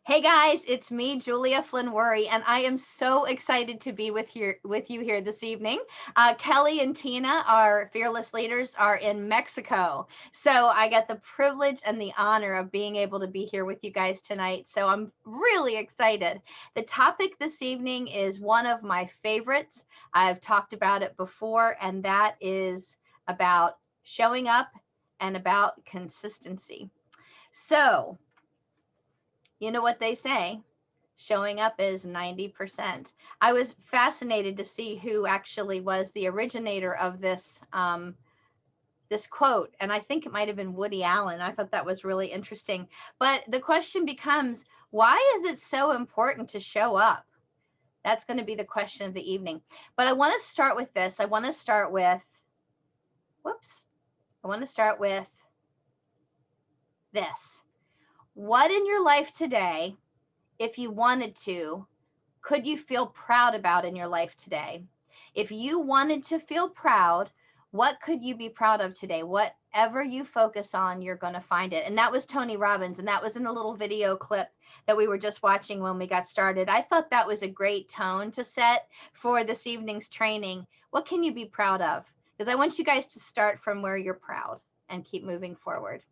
Hey guys, it's me, Julia Flynn Worry, and I am so excited to be with you here this evening. Kelly and Tina, our fearless leaders, are in Mexico, so I get the privilege and the honor of being able to be here with you guys tonight. So I'm really excited. The topic this evening is one of my favorites. I've talked about it before, and that is about showing up and about consistency. So, you know what they say, showing up is 90%. I was fascinated to see who actually was the originator of this quote, and I think it might have been Woody Allen. I thought that was really interesting. But the question becomes, why is it so important to show up? That's going to be the question of the evening. But I want to start with this. I want to start with this. What in your life today, if you wanted to, could you feel proud about in your life today? If you wanted to feel proud, what could you be proud of today? Whatever you focus on, you're going to find it. And that was Tony Robbins, and that was in a little video clip that we were just watching when we got started. I thought that was a great tone to set for this evening's training. What can you be proud of? Because I want you guys to start from where you're proud and keep moving forward.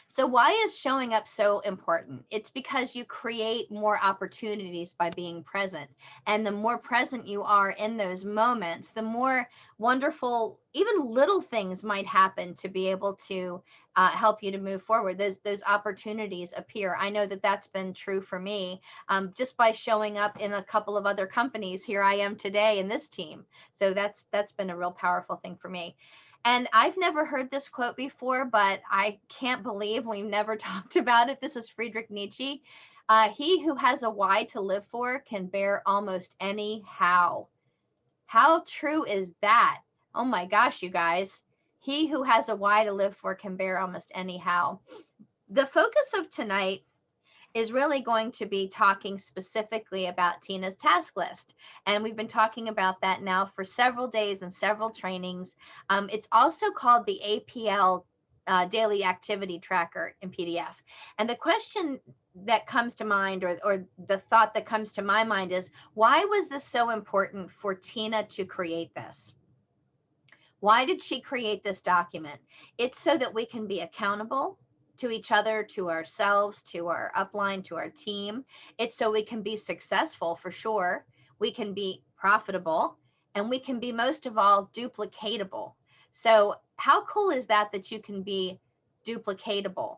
So why is showing up so important? It's because you create more opportunities by being present. And the more present you are in those moments, the more wonderful, even little things might happen to be able to help you to move forward. Those opportunities appear. I know that that's been true for me. Just by showing up in a couple of other companies, here I am today in this team. So that's been a real powerful thing for me. And I've never heard this quote before, but I can't believe we've never talked about it. This is Friedrich Nietzsche. He who has a why to live for can bear almost any how. How true is that? Oh my gosh, you guys. He who has a why to live for can bear almost any how. The focus of tonight is really going to be talking specifically about Tina's task list. And we've been talking about that now for several days and several trainings. It's also called the APL Daily Activity Tracker in PDF. And the question that comes to mind, or the thought that comes to my mind, is why was this so important for Tina to create this? Why did she create this document? It's so that we can be accountable to each other, to ourselves, to our upline, to our team. It's so we can be successful for sure. We can be profitable, and we can be, most of all, duplicatable. So how cool is that you can be duplicatable?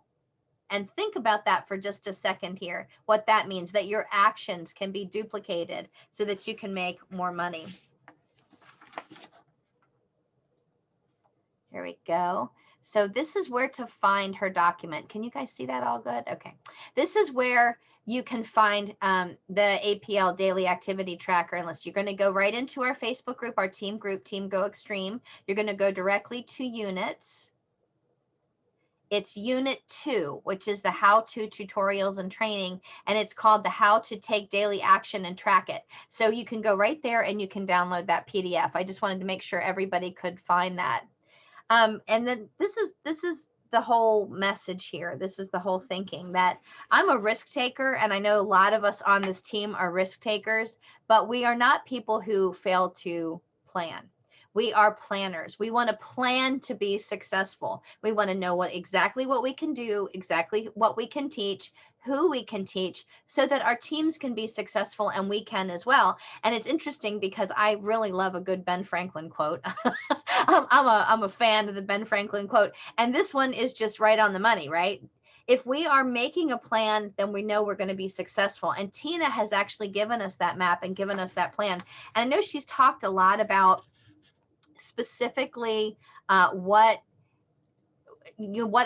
And think about that for just a second here, what that means, that your actions can be duplicated so that you can make more money. Here we go. So this is where to find her document. Can you guys see that all good? Okay. This is where you can find the APL Daily Activity Tracker. Unless you're going to go right into our Facebook group, our team group, Team Go Extreme. You're going to go directly to units. It's unit 2, which is the how-to tutorials and training, and it's called the how to take daily action and track it. So you can go right there and you can download that PDF. I just wanted to make sure everybody could find that. And then this is the whole message here. This is the whole thinking, that I'm a risk taker, and I know a lot of us on this team are risk takers, but we are not people who fail to plan. We are planners. We want to plan to be successful. We want to know exactly what we can do, exactly what we can teach, who we can teach, so that our teams can be successful and we can as well. And it's interesting because I really love a good Ben Franklin quote. I'm a fan of the Ben Franklin quote. And this one is just right on the money, right? If we are making a plan, then we know we're going to be successful. And Tina has actually given us that map and given us that plan. And I know she's talked a lot about specifically what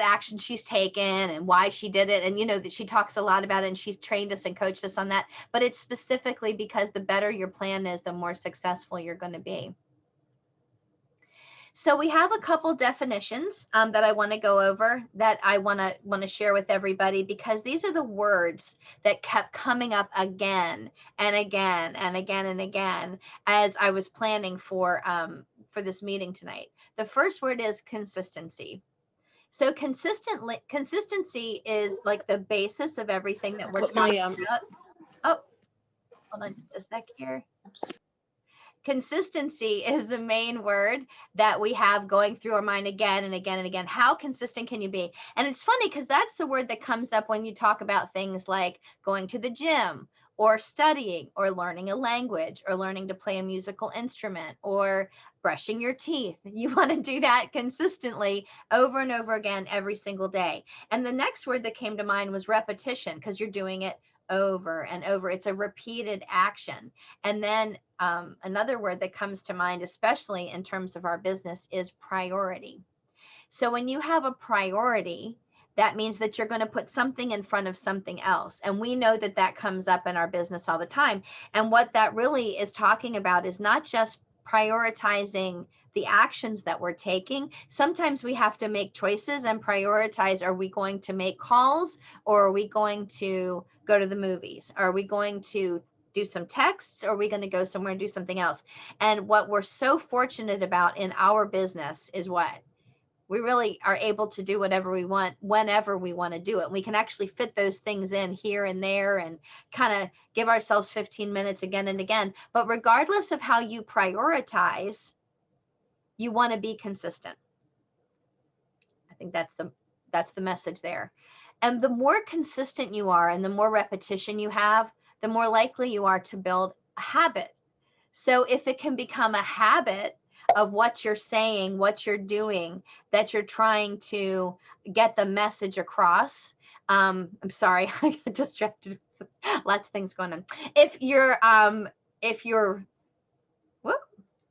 action she's taken and why she did it. And that she talks a lot about it, and she's trained us and coached us on that. But it's specifically because the better your plan is, the more successful you're going to be. So we have a couple definitions that I want to go over, that I want to share with everybody, because these are the words that kept coming up again and again and again and again as I was planning for this meeting tonight. The first word is consistency. So consistency is like the basis of everything that we're Put talking my about. Oh, hold on just a sec here. Consistency is the main word that we have going through our mind again and again and again. How consistent can you be? And it's funny because that's the word that comes up when you talk about things like going to the gym or studying or learning a language or learning to play a musical instrument or brushing your teeth. You want to do that consistently over and over again every single day. And the next word that came to mind was repetition, because you're doing it over and over. It's a repeated action. And then another word that comes to mind, especially in terms of our business, is priority. So when you have a priority, that means that you're going to put something in front of something else. And we know that that comes up in our business all the time. And what that really is talking about is not just prioritizing the actions that we're taking. Sometimes we have to make choices and prioritize. Are we going to make calls, or are we going to go to the movies? Are we going to do some texts, or are we going to go somewhere and do something else? And what we're so fortunate about in our business is what? We really are able to do whatever we want whenever we want to do it. We can actually fit those things in here and there and kind of give ourselves 15 minutes again and again. But regardless of how you prioritize, you want to be consistent. I think that's the message there. And the more consistent you are and the more repetition you have, the more likely you are to build a habit. So if it can become a habit of what you're saying, what you're doing, that you're trying to get the message across. I'm sorry, I got distracted. Lots of things going on. If you're, whoop,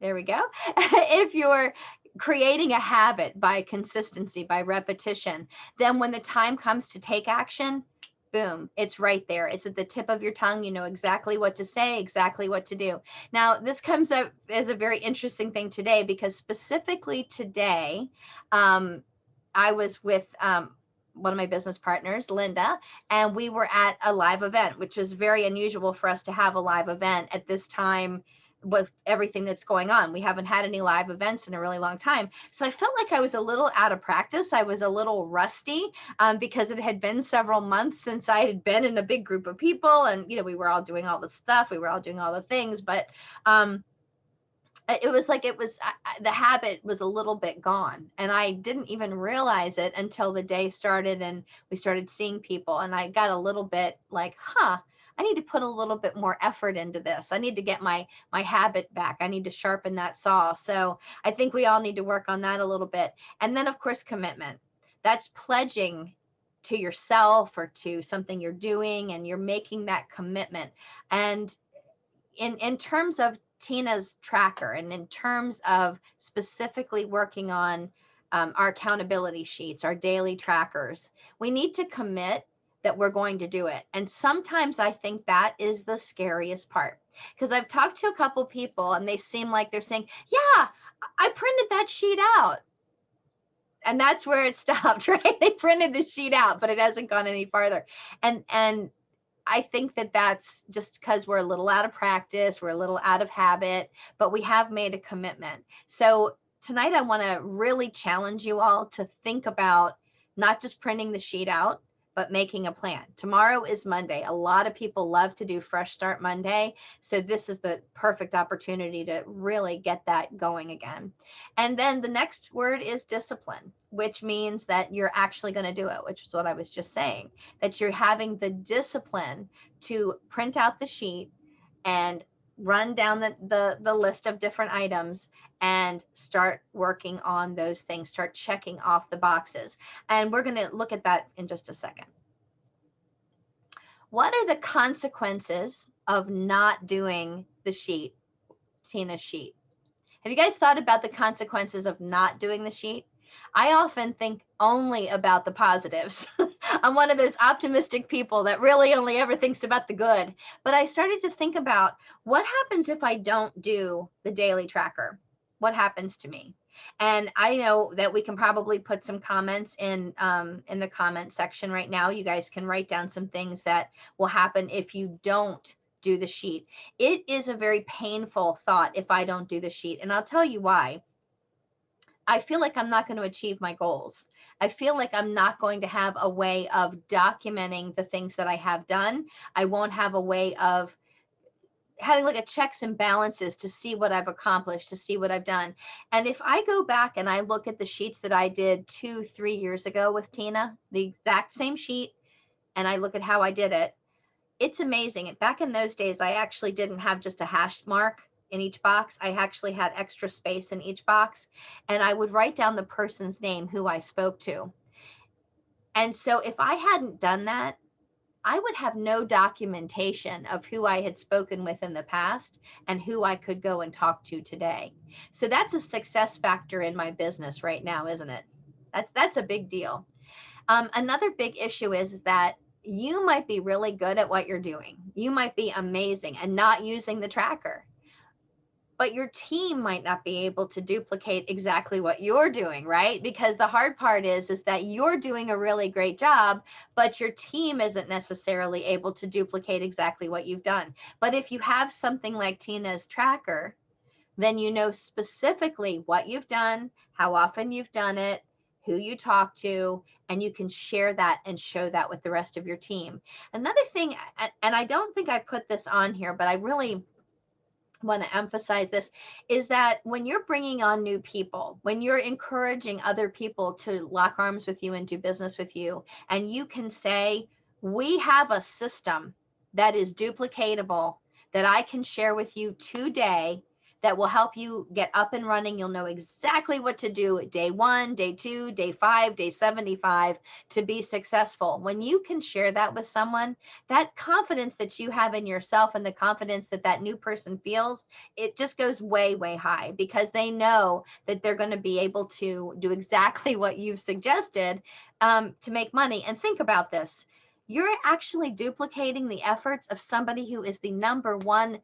there we go. If you're creating a habit by consistency, by repetition, then when the time comes to take action, boom, it's right there. It's at the tip of your tongue. You know exactly what to say, exactly what to do. Now, this comes up as a very interesting thing today, because specifically today, I was with one of my business partners, Linda, and we were at a live event, which was very unusual for us to have a live event at this time with everything that's going on. We haven't had any live events in a really long time. So I felt like I was a little out of practice. I was a little rusty because it had been several months since I had been in a big group of people. And, you know, we were all doing all the stuff. We were all doing all the things. But it was like the habit was a little bit gone. And I didn't even realize it until the day started and we started seeing people. And I got a little bit like, I need to put a little bit more effort into this. I need to get my habit back. I need to sharpen that saw. So I think we all need to work on that a little bit. And then, of course, commitment. That's pledging to yourself or to something you're doing, and you're making that commitment. And in terms of Tina's tracker, and in terms of specifically working on our accountability sheets, our daily trackers, we need to commit that we're going to do it. And sometimes I think that is the scariest part, because I've talked to a couple people and they seem like they're saying, yeah, I printed that sheet out. And that's where it stopped, right? They printed the sheet out, but it hasn't gone any farther. And I think that that's just because we're a little out of practice, we're a little out of habit, but we have made a commitment. So tonight I want to really challenge you all to think about not just printing the sheet out, but making a plan. Tomorrow is Monday. A lot of people love to do Fresh Start Monday. So this is the perfect opportunity to really get that going again. And then the next word is discipline, which means that you're actually going to do it, which is what I was just saying, that you're having the discipline to print out the sheet and run down the list of different items and start working on those things, start checking off the boxes. And we're going to look at that in just a second. What are the consequences of not doing the sheet, Tina's sheet? Have you guys thought about the consequences of not doing the sheet? I often think only about the positives. I'm one of those optimistic people that really only ever thinks about the good. But I started to think about what happens if I don't do the daily tracker? What happens to me? And I know that we can probably put some comments in the comment section right now. You guys can write down some things that will happen if you don't do the sheet. It is a very painful thought if I don't do the sheet. And I'll tell you why. I feel like I'm not going to achieve my goals. I feel like I'm not going to have a way of documenting the things that I have done. I won't have a way of having like a checks and balances to see what I've accomplished, to see what I've done. And if I go back and I look at the sheets that I did 2, 3 years ago with Tina, the exact same sheet, and I look at how I did it, it's amazing. Back in those days, I actually didn't have just a hash mark in each box. I actually had extra space in each box, and I would write down the person's name who I spoke to. And so if I hadn't done that, I would have no documentation of who I had spoken with in the past and who I could go and talk to today. So that's a success factor in my business right now, isn't it? That's a big deal. Another big issue is that you might be really good at what you're doing. You might be amazing and not using the tracker, but your team might not be able to duplicate exactly what you're doing, right? Because the hard part is that you're doing a really great job, but your team isn't necessarily able to duplicate exactly what you've done. But if you have something like Tina's tracker, then you know specifically what you've done, how often you've done it, who you talk to, and you can share that and show that with the rest of your team. Another thing, and I don't think I put this on here, but I really want to emphasize this, is that when you're bringing on new people, when you're encouraging other people to lock arms with you and do business with you, and you can say, we have a system that is duplicatable that I can share with you today that will help you get up and running. You'll know exactly what to do day 1, day 2, day 5, day 75 to be successful. When you can share that with someone, that confidence that you have in yourself and the confidence that that new person feels, it just goes way, way high, because they know that they're going to be able to do exactly what you've suggested to make money. And think about this. You're actually duplicating the efforts of somebody who is the number one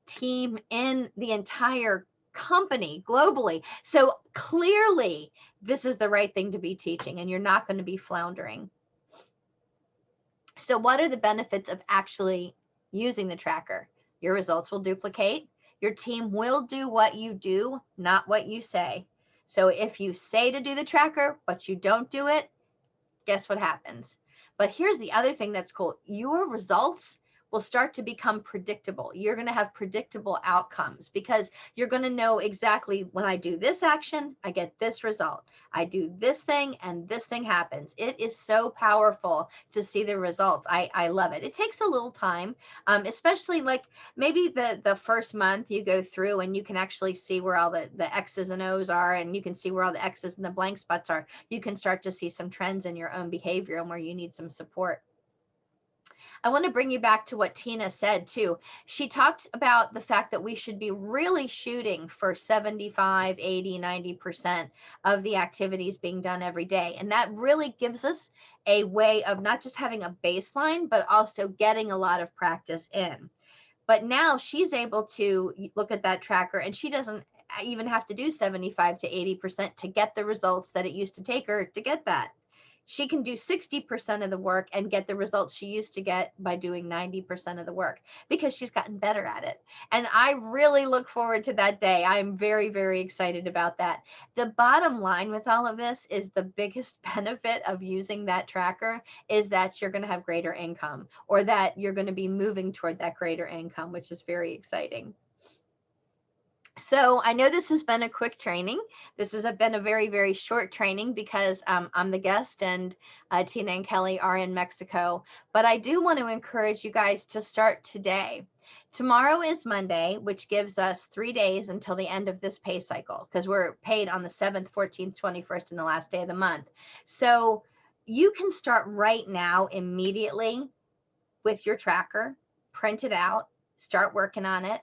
team in the entire company globally. So clearly, this is the right thing to be teaching, and you're not going to be floundering. So what are the benefits of actually using the tracker? Your results will duplicate. Your team will do what you do, not what you say. So if you say to do the tracker, but you don't do it, guess what happens? But here's the other thing that's cool. Your results will start to become predictable. You're going to have predictable outcomes because you're going to know exactly, when I do this action, I get this result. I do this thing and this thing happens. It is so powerful to see the results. I love it. It takes a little time, especially like maybe the first month you go through and you can actually see where all the X's and O's are, and you can see where all the X's and the blank spots are. You can start to see some trends in your own behavior and where you need some support. I want to bring you back to what Tina said too. She talked about the fact that we should be really shooting for 75, 80, 90% of the activities being done every day. And that really gives us a way of not just having a baseline, but also getting a lot of practice in. But now she's able to look at that tracker, and she doesn't even have to do 75 to 80% to get the results that it used to take her to get that. She can do 60% of the work and get the results she used to get by doing 90% of the work, because she's gotten better at it. And I really look forward to that day. I'm very, very excited about that. The bottom line with all of this is the biggest benefit of using that tracker is that you're going to have greater income, or that you're going to be moving toward that greater income, which is very exciting. So I know this has been a quick training. This has been a very, very short training because I'm the guest, and Tina and Kelly are in Mexico. But I do want to encourage you guys to start today. Tomorrow is Monday, which gives us 3 days until the end of this pay cycle, because we're paid on the 7th, 14th, 21st, and the last day of the month. So you can start right now immediately with your tracker, print it out, start working on it.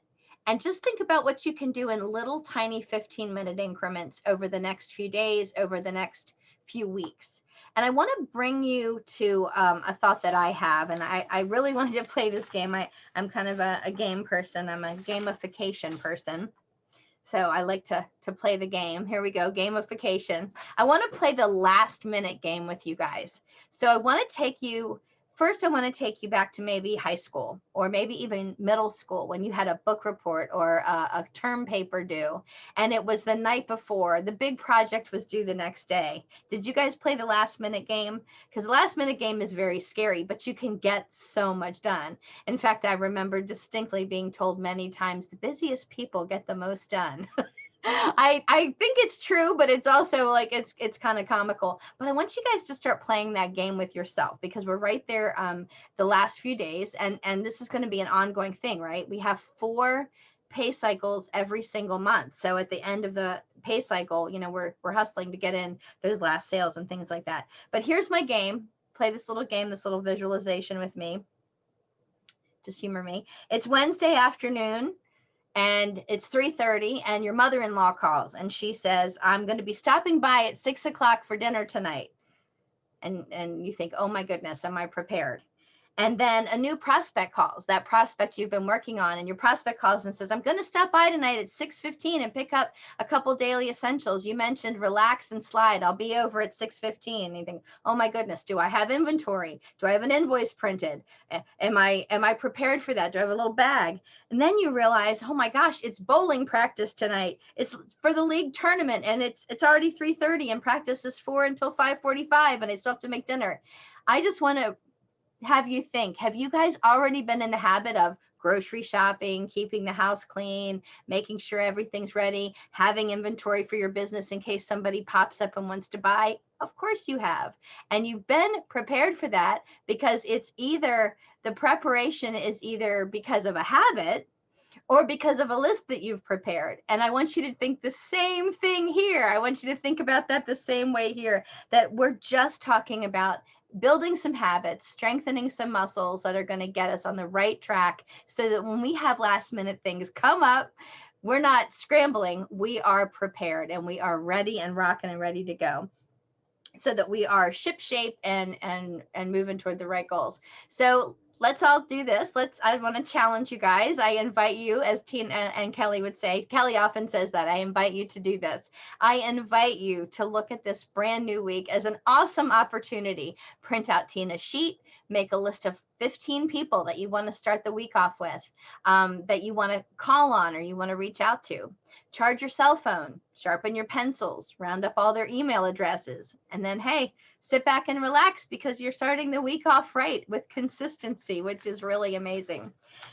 And just think about what you can do in little tiny 15-minute increments over the next few days, over the next few weeks. And I want to bring you to a thought that I have, and I really wanted to play this game. I'm kind of a game person. I'm a gamification person. So I like to play the game. Here we go, gamification. I want to play the last minute game with you guys. So I want to take you First, I want to take you back to maybe high school or maybe even middle school when you had a book report or a term paper due, and it was the night before. The big project was due the next day. Did you guys play the last minute game? Because the last minute game is very scary, but you can get so much done. In fact, I remember distinctly being told many times the busiest people get the most done. I think it's true, but it's also like it's kind of comical. But I want you guys to start playing that game with yourself, because we're right there the last few days, and this is going to be an ongoing thing, right? We have 4 pay cycles every single month. So at the end of the pay cycle, you know, we're hustling to get in those last sales and things like that. But here's my game. Play this little game, this little visualization with me. Just humor me. It's Wednesday afternoon and it's 3:30 and your mother-in-law calls and she says, I'm going to be stopping by at 6 o'clock for dinner tonight. And you think, oh my goodness, am I prepared? And then a new prospect calls, that prospect you've been working on, and your prospect calls and says, I'm going to stop by tonight at 6:15 and pick up a couple daily essentials. You mentioned relax and slide. I'll be over at 6:15. And you think, oh my goodness, do I have inventory? Do I have an invoice printed? Am I prepared for that? Do I have a little bag? And then you realize, oh my gosh, it's bowling practice tonight. It's for the league tournament, and it's already 3:30 and practice is 4 until 5:45, and I still have to make dinner. I just want to have you think, have you guys already been in the habit of grocery shopping, keeping the house clean, making sure everything's ready, having inventory for your business in case somebody pops up and wants to buy? Of course you have. And you've been prepared for that because it's either the preparation is either because of a habit or because of a list that you've prepared. And I want you to think the same thing here. I want you to think about that the same way here, that we're just talking about building some habits, strengthening some muscles that are going to get us on the right track so that when we have last minute things come up, we're not scrambling, we are prepared and we are ready and rocking and ready to go, so that we are ship shape and moving toward the right goals. So let's all do this. I want to challenge you guys. I invite you, as Tina and Kelly would say, Kelly often says that, I invite you to do this. I invite you to look at this brand new week as an awesome opportunity. Print out Tina's sheet, make a list of 15 people that you want to start the week off with, that you want to call on or you want to reach out to. Charge your cell phone, sharpen your pencils, round up all their email addresses, and then, hey, sit back and relax because you're starting the week off right with consistency, which is really amazing.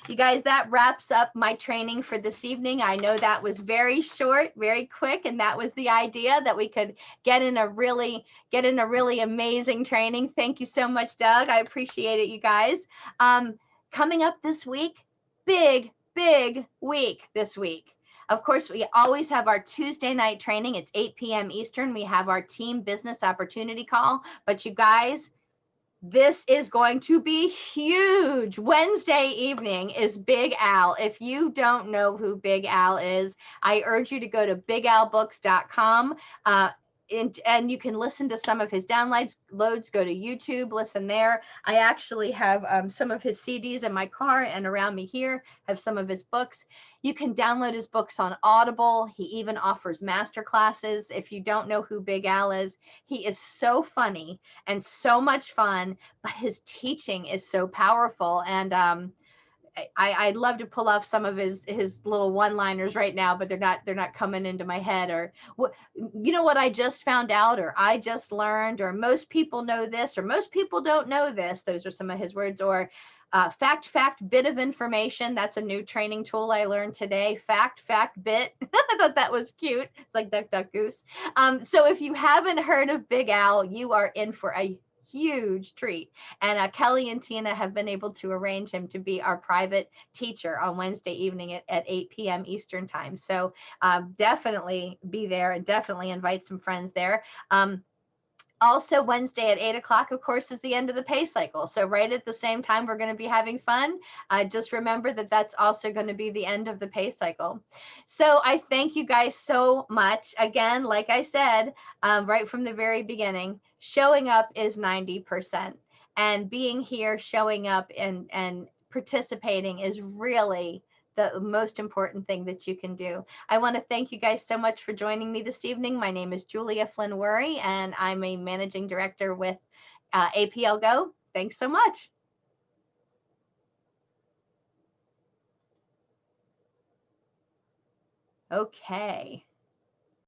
You guys, that wraps up my training for this evening. I know that was very short, very quick, and that was the idea, that we could get in a really amazing training. Thank you so much, Doug. I appreciate it, you guys. Coming up this week, big week this week. Of course, we always have our Tuesday night training. It's 8 p.m. Eastern. We have our team business opportunity call. But you guys, this is going to be huge. Wednesday evening is Big Al. If you don't know who Big Al is, I urge you to go to bigalbooks.com. And you can listen to some of his downloads. Go to YouTube, listen there. I actually have some of his CDs in my car, and around me here have some of his books. You can download his books on Audible. He even offers master classes. If you don't know who Big Al is, he is so funny and so much fun, but his teaching is so powerful. And I'd love to pull off some of his little one-liners right now, but they're not coming into my head. Or you know what I just found out, or I just learned, or most people know this, or most people don't know this. Those are some of his words. Or fact, bit of information. That's a new training tool I learned today. Fact, bit. I thought that was cute. It's like Duck, Duck, Goose. So if you haven't heard of Big Al, you are in for a huge treat. And Kelly and Tina have been able to arrange him to be our private teacher on Wednesday evening at 8 p.m. Eastern time. So definitely be there and definitely invite some friends there. Also, Wednesday at 8 o'clock, of course, is the end of the pay cycle. So right at the same time we're going to be having fun, just remember that that's also going to be the end of the pay cycle. So I thank you guys so much. Again, like I said, right from the very beginning, showing up is 90%. And being here, showing up and participating is really the most important thing that you can do. I want to thank you guys so much for joining me this evening. My name is Julia Flynn Worry, and I'm a managing director with APL GO. Thanks so much. Okay.